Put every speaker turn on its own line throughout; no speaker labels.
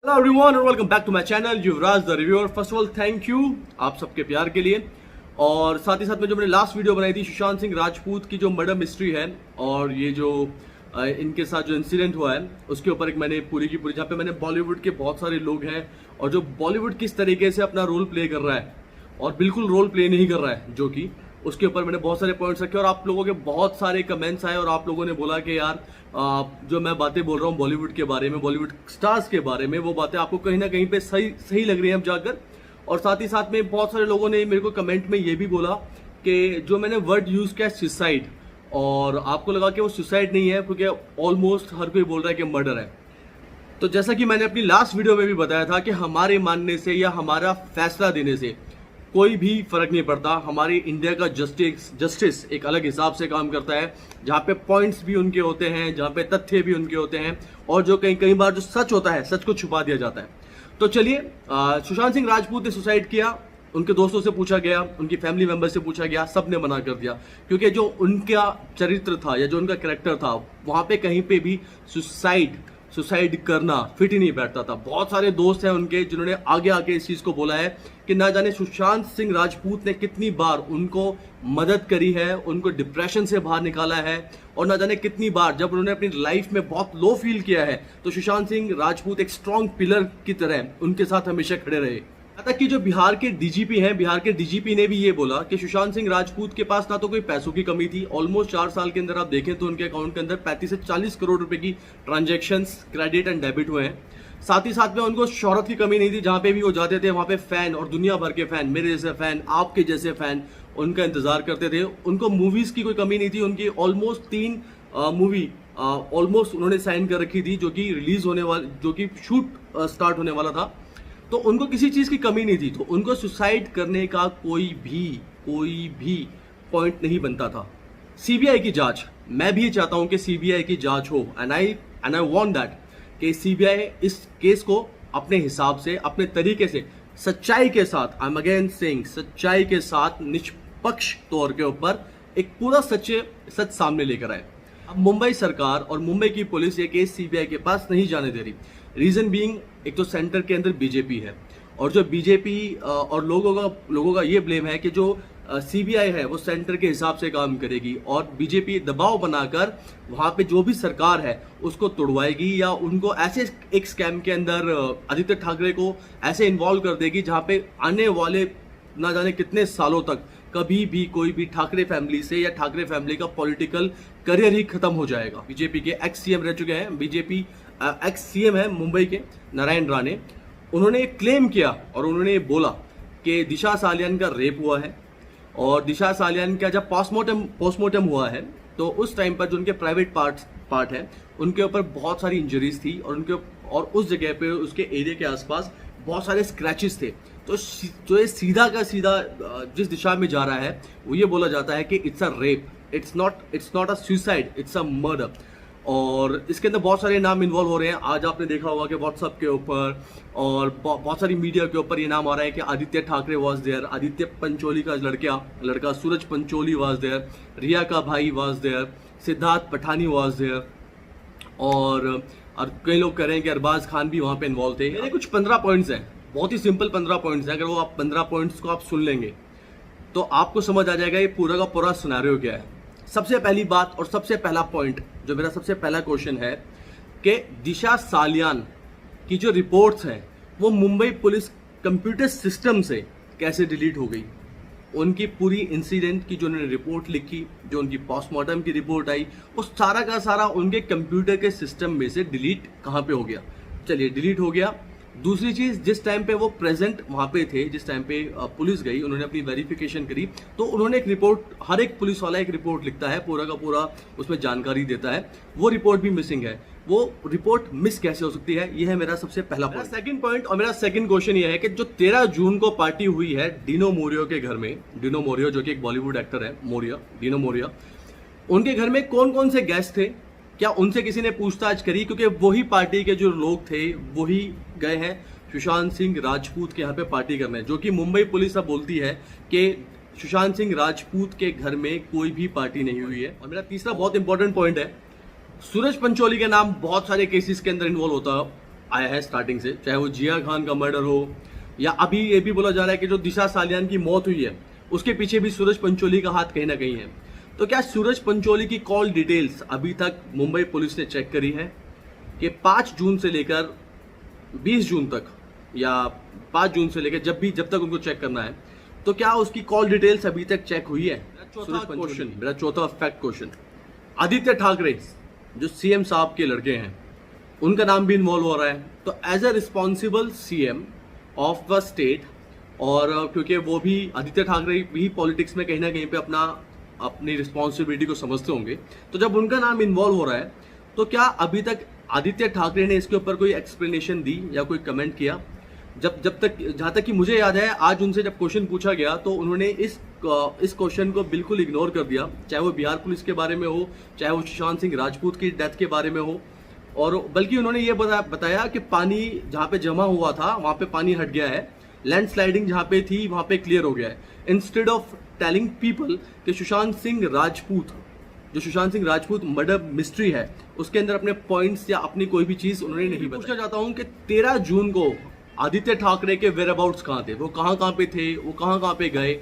Hello everyone और welcome back to my channel Yuvraj the reviewer. First of all thank you आप सबके प्यार के लिए। और साथ ही साथ में जो मैंने लास्ट वीडियो बनाई थी सुशांत सिंह राजपूत की जो मर्डर मिस्ट्री है और ये जो इनके साथ जो इंसिडेंट हुआ है उसके ऊपर एक मैंने पूरी की पूरी, जहाँ पे मैंने बॉलीवुड के बहुत सारे लोग हैं और जो बॉलीवुड किस तरीके से अपना रोल प्ले कर रहा है और बिल्कुल रोल प्ले नहीं कर रहा है, जो कि उसके ऊपर मैंने बहुत सारे पॉइंट्स रखे और आप लोगों के बहुत सारे कमेंट्स आए और आप लोगों ने बोला कि यार जो मैं बातें बोल रहा हूँ बॉलीवुड के बारे में, बॉलीवुड स्टार्स के बारे में, वो बातें आपको कहीं ना कहीं पे सही लग रही हैं अब जाकर। और साथ ही साथ में बहुत सारे लोगों ने मेरे को कमेंट में ये भी बोला कि जो मैंने वर्ड यूज किया सुसाइड, और आपको लगा कि वो सुसाइड नहीं है क्योंकि ऑलमोस्ट हर कोई बोल रहा है कि मर्डर है। तो जैसा कि मैंने अपनी लास्ट वीडियो में भी बताया था कि हमारे मानने से या हमारा फैसला देने से कोई भी फर्क नहीं पड़ता। हमारी इंडिया का जस्टिस एक अलग हिसाब से काम करता है, जहाँ पे पॉइंट्स भी उनके होते हैं, जहाँ पे तथ्य भी उनके होते हैं, और जो कई बार जो सच होता है सच को छुपा दिया जाता है। तो चलिए, सुशांत सिंह राजपूत ने सुसाइड किया, उनके दोस्तों से पूछा गया, उनकी फैमिली मेंबर से पूछा गया, सब ने मना कर दिया क्योंकि जो उनका चरित्र था या जो उनका कैरेक्टर था वहां पे कहीं पे भी सुसाइड करना फिट ही नहीं बैठता था। बहुत सारे दोस्त हैं उनके जिन्होंने आगे आके इस चीज को बोला है कि ना जाने सुशांत सिंह राजपूत ने कितनी बार उनको मदद करी है, उनको डिप्रेशन से बाहर निकाला है, और ना जाने कितनी बार जब उन्होंने अपनी लाइफ में बहुत लो फील किया है तो सुशांत सिंह राजपूत एक स्ट्रॉन्ग पिलर की तरह उनके साथ हमेशा खड़े रहे। तक कि जो बिहार के डीजीपी हैं, बिहार के डीजीपी ने भी ये बोला कि सुशांत सिंह राजपूत के पास ना तो कोई पैसों की कमी थी, ऑलमोस्ट 4 साल के अंदर आप देखें तो उनके अकाउंट के अंदर 35 से 40 करोड़ रुपए की ट्रांजैक्शंस क्रेडिट एंड डेबिट हुए हैं। साथ ही साथ में उनको शोहरत की कमी नहीं थी, जहां पे भी वो जाते थे वहां पे फैन और दुनिया भर के फैन, मेरे जैसे फैन, आपके जैसे फैन उनका इंतजार करते थे। उनको मूवीज की कोई कमी नहीं थी, उनकी ऑलमोस्ट 3 मूवी ऑलमोस्ट उन्होंने साइन कर रखी थी जो कि रिलीज होने वाली, जो कि शूट स्टार्ट होने वाला था। तो उनको किसी चीज की कमी नहीं थी, तो उनको सुसाइड करने का कोई भी पॉइंट नहीं बनता था। सीबीआई की जांच, मैं भी चाहता हूं कि सीबीआई की जांच हो, एंड आई वांट दैट कि सीबीआई इस केस को अपने हिसाब से, अपने तरीके से, सच्चाई के साथ, आई एम अगेन सेइंग सच्चाई के साथ, निष्पक्ष तौर के ऊपर एक पूरा सच सामने लेकर आए। अब मुंबई सरकार और मुंबई की पुलिस ये केस सीबीआई के पास नहीं जाने दे रही। रीजन बीइंग, एक तो सेंटर के अंदर बीजेपी है और जो बीजेपी और लोगों का ये ब्लेम है कि जो सीबीआई है वो सेंटर के हिसाब से काम करेगी और बीजेपी दबाव बनाकर वहां पे जो भी सरकार है उसको तोड़वाएगी या उनको ऐसे एक स्कैम के अंदर आदित्य ठाकरे को ऐसे इन्वॉल्व कर देगी जहां पे आने वाले ना जाने कितने सालों तक कभी भी कोई भी ठाकरे फैमिली से या ठाकरे फैमिली का पॉलिटिकल करियर ही खत्म हो जाएगा। बीजेपी के एक्स सीएम रह चुके हैं, बीजेपी एक्स सीएम है मुंबई के नारायण राणे, उन्होंने क्लेम किया और उन्होंने बोला कि दिशा सालियान का रेप हुआ है और दिशा सालियान का जब पोस्टमार्टम हुआ है तो उस टाइम पर जो उनके प्राइवेट पार्ट है उनके ऊपर बहुत सारी इंजरीज थी और उस जगह पे उसके एरिया के आसपास बहुत सारे स्क्रैचेस थे। तो जो ये सीधा का सीधा जिस दिशा में जा रहा है वो ये बोला जाता है कि it's a rape, it's not a suicide, it's a murder. और इसके अंदर बहुत सारे नाम इन्वॉल्व हो रहे हैं। आज आपने देखा होगा कि व्हाट्सएप के ऊपर और बहुत सारी मीडिया के ऊपर ये नाम आ रहा है कि आदित्य ठाकरे वाज देयर, आदित्य पंचोली का लड़का सूरज पंचोली वाज देयर, रिया का भाई was there, Siddharth Pathani was there, और कई लोग कह रहे हैं कि अरबाज खान भी वहां पे इन्वॉल्व थे। मेरे कुछ 15 पॉइंट्स हैं, बहुत ही सिंपल 15 पॉइंट्स हैं। अगर वो आप 15 पॉइंट्स को आप सुन लेंगे तो आपको समझ आ जाएगा ये पूरा का पूरा सिनेरियो क्या है। सबसे पहली बात और सबसे पहला पॉइंट, जो मेरा सबसे पहला क्वेश्चन है कि दिशा सालियान की जो रिपोर्ट्स हैं वो मुंबई पुलिस कंप्यूटर सिस्टम से कैसे डिलीट हो गई। उनकी पूरी इंसिडेंट की जो उन्होंने रिपोर्ट लिखी, जो उनकी पोस्टमार्टम की रिपोर्ट आई, वो सारा का सारा उनके कंप्यूटर के सिस्टम में से डिलीट कहाँ पे हो गया। चलिए, डिलीट हो गया। दूसरी चीज, जिस टाइम पे वो प्रेजेंट वहां पे थे, जिस टाइम पे पुलिस गई, उन्होंने अपनी वेरिफिकेशन करी तो उन्होंने एक रिपोर्ट, हर एक पुलिस वाला एक रिपोर्ट लिखता है, पूरा का पूरा उसमें जानकारी देता है, वो रिपोर्ट भी मिसिंग है। वो रिपोर्ट मिस कैसे हो सकती है, ये है मेरा सबसे पहला पॉइंट। सेकंड पॉइंट और मेरा सेकंड क्वेश्चन ये है कि जो 13 जून को पार्टी हुई है डिनो मोरियो के घर में, डिनो मोरियो जो कि एक बॉलीवुड एक्टर है, डिनो मोरिया, उनके घर में कौन कौन से गेस्ट थे, क्या उनसे किसी ने पूछताछ करी? क्योंकि वही पार्टी के जो लोग थे वही गए हैं सुशांत सिंह राजपूत के यहाँ पे पार्टी करने, जो कि मुंबई पुलिस अब बोलती है कि सुशांत सिंह राजपूत के घर में कोई भी पार्टी नहीं हुई है। और मेरा तीसरा बहुत इंपॉर्टेंट पॉइंट है, सूरज पंचोली का नाम बहुत सारे केसेस के अंदर इन्वॉल्व आया है स्टार्टिंग से, चाहे वो जिया खान का मर्डर हो या अभी ये भी बोला जा रहा है कि जो दिशा सालियान की मौत हुई है उसके पीछे भी सूरज पंचोली का हाथ कहीं ना कहीं है। तो क्या सूरज पंचोली की कॉल डिटेल्स अभी तक मुंबई पुलिस ने चेक करी है कि 5 जून से लेकर 20 जून तक या 5 जून से लेकर जब तक उनको चेक करना है, तो क्या उसकी कॉल डिटेल्स अभी तक चेक हुई है? मेरा चौथा फैक्ट क्वेश्चन, आदित्य ठाकरे जो सीएम साहब के लड़के हैं उनका नाम भी इन्वॉल्व हो रहा है। तो as a responsible CM of the state, और क्योंकि वो भी आदित्य ठाकरे भी पॉलिटिक्स में कहीं ना कहीं पे अपनी रिस्पॉन्सिबिलिटी को समझते होंगे, तो जब उनका नाम इन्वॉल्व हो रहा है तो क्या अभी तक आदित्य ठाकरे ने इसके ऊपर कोई एक्सप्लेनेशन दी या कोई कमेंट किया? जहां तक कि मुझे याद है, आज उनसे जब क्वेश्चन पूछा गया तो उन्होंने इस क्वेश्चन को बिल्कुल इग्नोर कर दिया, चाहे वो बिहार पुलिस के बारे में हो, चाहे वो सुशांत सिंह राजपूत की डेथ के बारे में हो, और बल्कि उन्होंने ये बताया कि पानी जहां पे जमा हुआ था वहां पे पानी हट गया है, लैंडस्लाइडिंग जहां पे थी वहां पे क्लियर हो गया है, इंस्टेड ऑफ टेलिंग पीपल कि सुशांत सिंह राजपूत मर्डर मिस्ट्री है उसके अंदर अपने पॉइंट्स या अपनी कोई भी चीज उन्होंने नहीं बताया। पूछना चाहता हूं कि 13 जून को आदित्य ठाकरे के वेयर अबाउट्स कहां थे, वो कहां पे थे, वो कहां पे गए?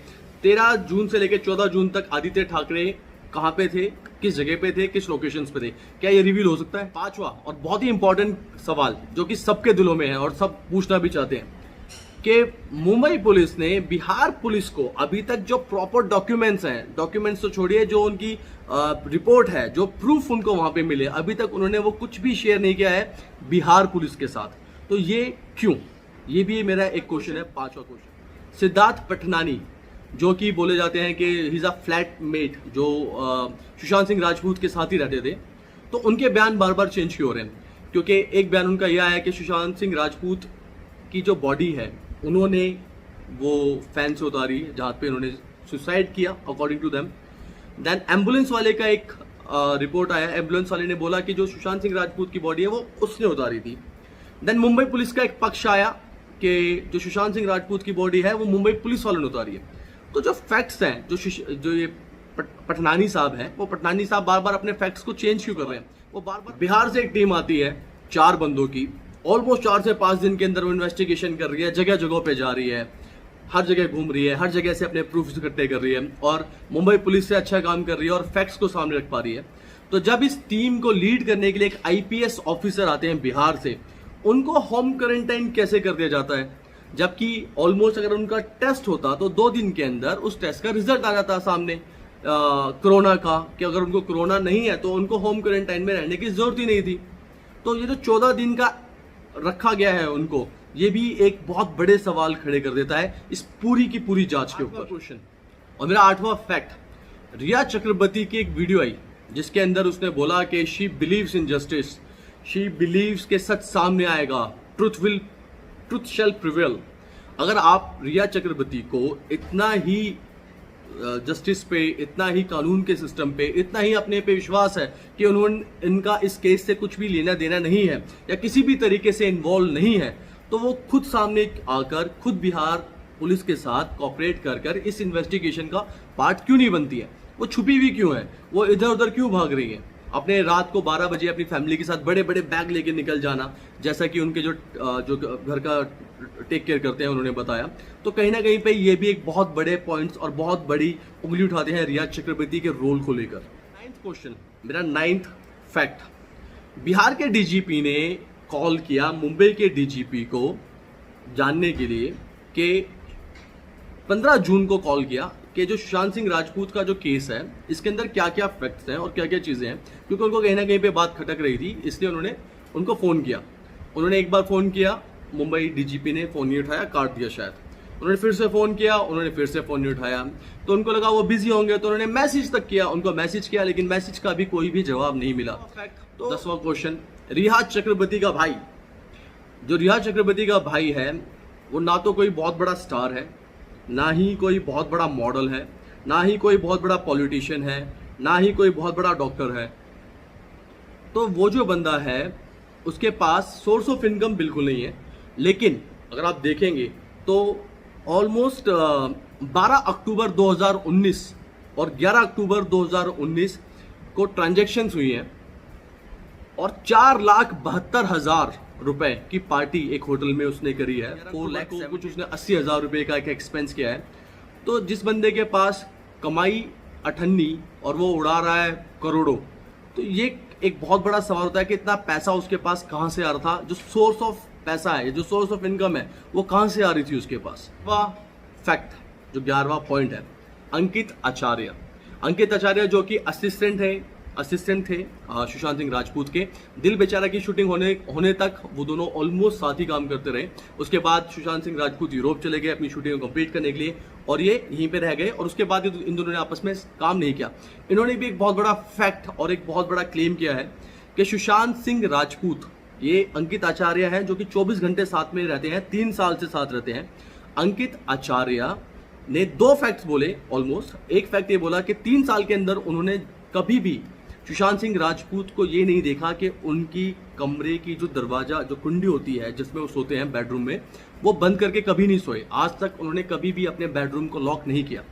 13 जून से लेकर 14 जून तक आदित्य ठाकरे कहां पे थे, किस जगह पे थे, किस लोकेशंस पे थे? क्या ये रिवील हो सकता है? 5वां और बहुत ही इंपॉर्टेंट सवाल जो कि सबके दिलों में है और सब पूछना भी चाहते हैं कि मुंबई पुलिस ने बिहार पुलिस को अभी तक जो प्रॉपर डॉक्यूमेंट्स तो छोड़िए, जो उनकी रिपोर्ट है, जो प्रूफ उनको वहां पे मिले, अभी तक उन्होंने वो कुछ भी शेयर नहीं किया है बिहार पुलिस के साथ। तो ये क्यों? ये भी मेरा एक क्वेश्चन है। 5वां क्वेश्चन, सिद्धार्थ पटनानी जो कि बोले जाते हैं कि ही इज अ फ्लैटमेट, जो सुशांत सिंह राजपूत के साथ ही रहते थे, तो उनके बयान बार बार चेंज क्यों हो रहे हैं? क्योंकि एक बयान उनका यह है कि सुशांत सिंह राजपूत की जो बॉडी है उन्होंने वो फैन से उतारी जहां पे उन्होंने सुसाइड किया according to them. Then ambulance वाले का एक रिपोर्ट आया, एम्बुलेंस वाले ने बोला कि जो सुशांत सिंह राजपूत की बॉडी है वो उसने उतारी थी। देन मुंबई पुलिस का एक पक्ष आया कि जो सुशांत सिंह राजपूत की बॉडी है वो मुंबई पुलिस वालों ने उतारी है। तो जो फैक्ट्स हैं, जो ये पटनानी साहब हैं, वो पटनानी साहब बार बार अपने फैक्ट्स को चेंज क्यों कर रहे हैं? वो बार बार बिहार से एक टीम आती है 4 बंदों की, ऑलमोस्ट 4 से 5 दिन के अंदर वो इन्वेस्टिगेशन कर रही है, जगह जगह पे जा रही है, हर जगह घूम रही है, हर जगह से अपने प्रूफ इकट्ठे कर रही है और मुंबई पुलिस से अच्छा काम कर रही है और फैक्ट्स को सामने रख पा रही है। तो जब इस टीम को लीड करने के लिए एक आईपीएस ऑफिसर आते हैं बिहार से, उनको होम क्वारंटाइन कैसे कर दिया जाता है? जबकि ऑलमोस्ट अगर उनका टेस्ट होता तो 2 दिन के अंदर उस टेस्ट का रिजल्ट आ जाता सामने कोरोना का, कि अगर उनको कोरोना नहीं है तो उनको होम क्वारंटाइन में रहने की जरूरत ही नहीं थी। तो ये जो 14 दिन का रखा गया है उनको, ये भी एक बहुत बड़े सवाल खड़े कर देता है इस पूरी की पूरी जांच के ऊपर। क्वेश्चन और मेरा 8वां फैक्ट, रिया चक्रवर्ती की एक वीडियो आई जिसके अंदर उसने बोला कि she believes in justice, she beliefs के सच सामने आएगा, ट्रुथ शैल प्रिवेल। अगर आप रिया चक्रवर्ती को इतना ही जस्टिस पे, इतना ही कानून के सिस्टम पे, इतना ही अपने पे विश्वास है कि उन्होंने इनका इस केस से कुछ भी लेना देना नहीं है या किसी भी तरीके से इन्वॉल्व नहीं है, तो वो खुद सामने आकर खुद बिहार पुलिस के साथ कोऑपरेट कर इस इन्वेस्टिगेशन का पार्ट क्यों नहीं बनती है? वो छुपी हुई क्यों है? वो इधर उधर क्यों भाग रही है? अपने रात को 12 बजे अपनी फैमिली के साथ बड़े बड़े बैग लेके निकल जाना, जैसा कि उनके जो घर का टेक केयर करते हैं उन्होंने बताया। तो कहीं ना कहीं पे ये भी एक बहुत बड़े पॉइंट्स और बहुत बड़ी उंगली उठाते हैं रिया चक्रवर्ती के रोल को लेकर। 9th क्वेश्चन, मेरा 9th फैक्ट, बिहार के डीजीपी ने कॉल किया मुंबई के डीजीपी को जानने के लिए कि 15 जून को कॉल किया कि जो सुशांत सिंह राजपूत का जो केस है इसके अंदर क्या क्या फैक्ट्स हैं और क्या क्या चीज़ें हैं, क्योंकि उनको कहीं ना कहीं पे बात खटक रही थी, इसलिए उन्होंने उनको फ़ोन किया। उन्होंने एक बार फ़ोन किया, मुंबई डीजीपी ने फ़ोन नहीं उठाया, काट दिया शायद। उन्होंने फिर से फ़ोन किया, उन्होंने फिर से फ़ोन नहीं उठाया, तो उनको लगा वो बिजी होंगे, तो उन्होंने मैसेज तक किया, उनको मैसेज किया, लेकिन मैसेज का भी कोई भी जवाब नहीं मिला। तो 10वां क्वेश्चन, रिया चक्रवर्ती का भाई, जो रिया चक्रवर्ती का भाई है वो ना तो कोई बहुत बड़ा स्टार है, ना ही कोई बहुत बड़ा मॉडल है, ना ही कोई बहुत बड़ा पॉलिटिशियन है, ना ही कोई बहुत बड़ा डॉक्टर है। तो वो जो बंदा है उसके पास सोर्स ऑफ इनकम बिल्कुल नहीं है। लेकिन अगर आप देखेंगे तो ऑलमोस्ट 12 अक्टूबर 2019 और 11 अक्टूबर 2019 को ट्रांजैक्शंस हुई हैं और 4,72,000 रुपए की पार्टी एक होटल में उसने करी है। 4 लाख को कुछ उसने 80,000 रुपए का एक एक्सपेंस किया है। तो जिस बंदे के पास कमाई अठन्नी और वो उड़ा रहा है करोड़ों, तो ये एक बहुत बड़ा सवाल होता है कि इतना पैसा उसके पास कहाँ से आ रहा था। जो सोर्स ऑफ पैसा है, जो सोर्स ऑफ इनकम है, वो कहाँ से आ रही थी उसके पास। वह फैक्ट जो 11वां पॉइंट है, अंकित आचार्य। अंकित आचार्य जो कि असिस्टेंट थे सुशांत सिंह राजपूत के। दिल बेचारा की शूटिंग होने तक वो दोनों ऑलमोस्ट साथ ही काम करते रहे। उसके बाद सुशांत सिंह राजपूत यूरोप चले गए अपनी शूटिंग को कंप्लीट करने के लिए और ये यहीं पे रह गए, और उसके बाद इन दोनों ने आपस में काम नहीं किया। इन्होंने भी एक बहुत बड़ा फैक्ट और एक बहुत बड़ा क्लेम किया है कि सुशांत सिंह राजपूत, ये अंकित आचार्य हैं जो कि 24 घंटे साथ में रहते हैं, 3 साल से साथ रहते हैं। अंकित आचार्य ने 2 फैक्ट्स बोले ऑलमोस्ट। एक फैक्ट ये बोला कि 3 साल के अंदर उन्होंने कभी भी सुशांत सिंह राजपूत को ये नहीं देखा कि उनकी कमरे की जो दरवाजा, जो कुंडी होती है जिसमें वो सोते हैं बेडरूम में, वो बंद करके कभी नहीं सोए। आज तक उन्होंने कभी भी अपने बेडरूम को लॉक नहीं किया।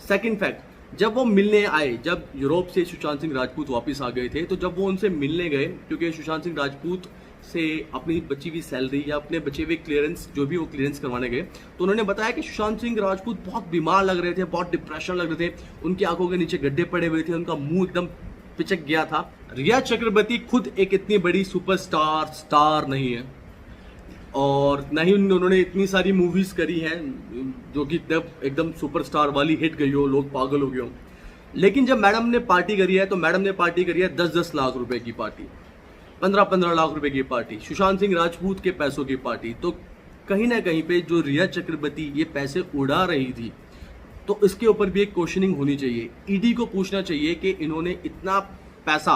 सेकंड फैक्ट, जब वो मिलने आए, जब यूरोप से सुशांत सिंह राजपूत वापस आ गए थे, तो जब वो उनसे मिलने गए, क्योंकि सुशांत सिंह राजपूत से अपनी बची हुई सैलरी या अपने बचे हुए क्लियरेंस, जो भी वो क्लियरेंस करवाने गए, तो उन्होंने बताया कि सुशांत सिंह राजपूत बहुत बीमार लग रहे थे, बहुत डिप्रेशन लग रहे थे, उनकी आंखों के नीचे गड्ढे पड़े हुए थे, उनका मुंह एकदम पिचक गया था। रिया चक्रवर्ती खुद एक इतनी बड़ी सुपरस्टार नहीं है, और न ही उन्होंने इतनी सारी मूवीज करी हैं जो कि तब एकदम सुपरस्टार वाली हिट गई हो, लोग पागल हो गए हो। लेकिन जब मैडम ने पार्टी करी है, तो मैडम ने पार्टी करी है 10-10 लाख रुपए की पार्टी, 15-15 लाख रुपए की पार्टी, सुशांत सिंह राजपूत के पैसों की पार्टी। तो कहीं ना कहीं पे जो रिया चक्रवर्ती ये पैसे उड़ा रही थी, तो इसके ऊपर भी एक क्वेश्चनिंग होनी चाहिए। ईडी को पूछना चाहिए कि इन्होंने इतना पैसा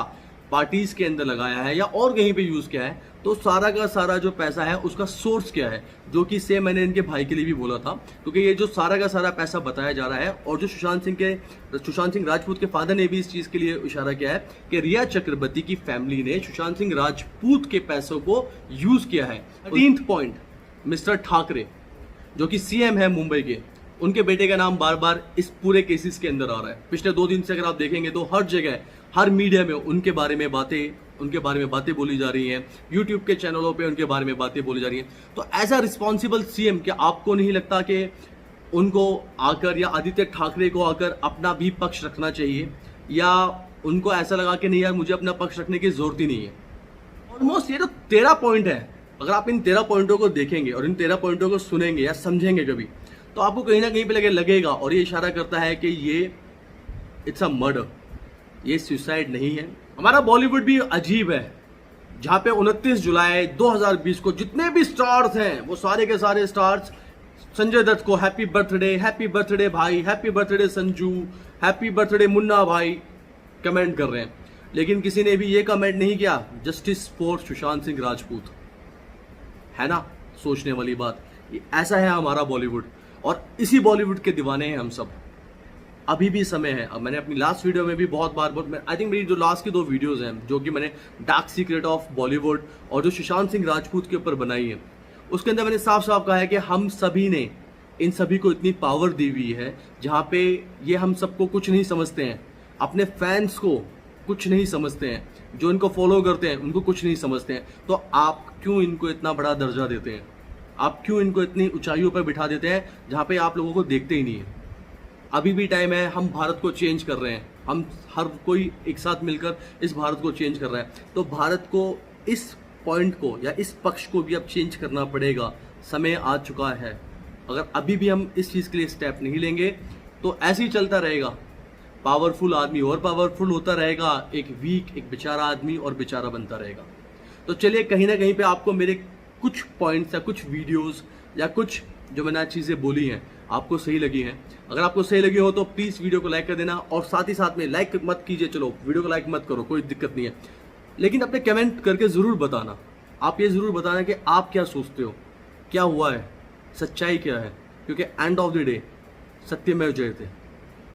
पार्टीज के अंदर लगाया है या और कहीं पे यूज किया है, तो सारा का सारा जो पैसा है उसका सोर्स क्या है, जो कि सेम मैंने इनके भाई के लिए भी बोला था। क्योंकि ये जो सारा का सारा पैसा बताया जा रहा है, और जो सुशांत सिंह राजपूत के फादर ने भी इस चीज के लिए इशारा किया है कि रिया चक्रवर्ती की फैमिली ने सुशांत सिंह राजपूत के पैसों को यूज किया है। 13th पॉइंट, मिस्टर ठाकरे जो कि सीएम है मुंबई के, उनके बेटे का नाम बार बार इस पूरे केसेस के अंदर आ रहा है। पिछले 2 दिन से अगर आप देखेंगे तो हर जगह, हर मीडिया में उनके बारे में बातें बोली जा रही हैं, यूट्यूब के चैनलों पे उनके बारे में बातें बोली जा रही हैं। तो एज अ रिस्पॉन्सिबल सीएम, क्या आपको नहीं लगता कि उनको आकर, या आदित्य ठाकरे को आकर अपना भी पक्ष रखना चाहिए, या उनको ऐसा लगा कि नहीं यार मुझे अपना पक्ष रखने की जरूरत ही नहीं है। ऑलमोस्ट ये तो 13 पॉइंट है। अगर आप इन 13 पॉइंटों को देखेंगे और इन 13 पॉइंटों को सुनेंगे या समझेंगे कभी, तो आपको कहीं ना कहीं पे लगेगा, और ये इशारा करता है कि ये इट्स अ मर्डर, ये सुसाइड नहीं है। हमारा बॉलीवुड भी अजीब है, जहां पे 29 जुलाई 2020 को जितने भी स्टार्स हैं, वो सारे के सारे स्टार्स संजय दत्त को हैप्पी बर्थडे भाई, happy birthday Sanju, happy birthday Munna भाई कमेंट कर रहे हैं। लेकिन किसी ने भी ये कमेंट नहीं किया जस्टिस फॉर सुशांत सिंह राजपूत। है ना सोचने वाली बात। ऐसा है हमारा बॉलीवुड, और इसी बॉलीवुड के दीवाने हैं हम सब। अभी भी समय है। अब मैंने अपनी लास्ट वीडियो में भी बहुत बार आई थिंक मेरी जो लास्ट की 2 वीडियोस हैं, जो कि मैंने डार्क सीक्रेट ऑफ बॉलीवुड और जो सुशांत सिंह राजपूत के ऊपर बनाई है, उसके अंदर मैंने साफ साफ कहा है कि हम सभी ने इन सभी को इतनी पावर दी हुई है, जहाँ पे ये हम सबको कुछ नहीं समझते हैं, अपने फैंस को कुछ नहीं समझते हैं, जो इनको फॉलो करते हैं उनको कुछ नहीं समझते हैं। तो आप क्यों इनको इतना बड़ा दर्जा देते हैं? आप क्यों इनको इतनी ऊंचाइयों पर बिठा देते हैं जहाँ पे आप लोगों को देखते ही नहीं है? अभी भी टाइम है, हम भारत को चेंज कर रहे हैं, हम हर कोई एक साथ मिलकर इस भारत को चेंज कर रहा है। तो भारत को इस पॉइंट को या इस पक्ष को भी अब चेंज करना पड़ेगा, समय आ चुका है। अगर अभी भी हम इस चीज़ के लिए स्टेप नहीं लेंगे तो ऐसे ही चलता रहेगा। पावरफुल आदमी और पावरफुल होता रहेगा, एक वीक, एक बेचारा आदमी और बेचारा बनता रहेगा। तो चलिए, कहीं ना कहीं पे आपको मेरे कुछ पॉइंट्स या कुछ वीडियोस या कुछ जो मैंने आज चीज़ें बोली हैं आपको सही लगी हैं। अगर आपको सही लगी हो तो प्लीज़ वीडियो को लाइक कर देना, और साथ ही साथ में लाइक मत कीजिए, चलो वीडियो को लाइक मत करो, कोई दिक्कत नहीं है, लेकिन अपने कमेंट करके ज़रूर बताना। आप ये ज़रूर बताना कि आप क्या सोचते हो, क्या हुआ है, सच्चाई क्या है, क्योंकि एंड ऑफ द डे सत्यमेव जयते।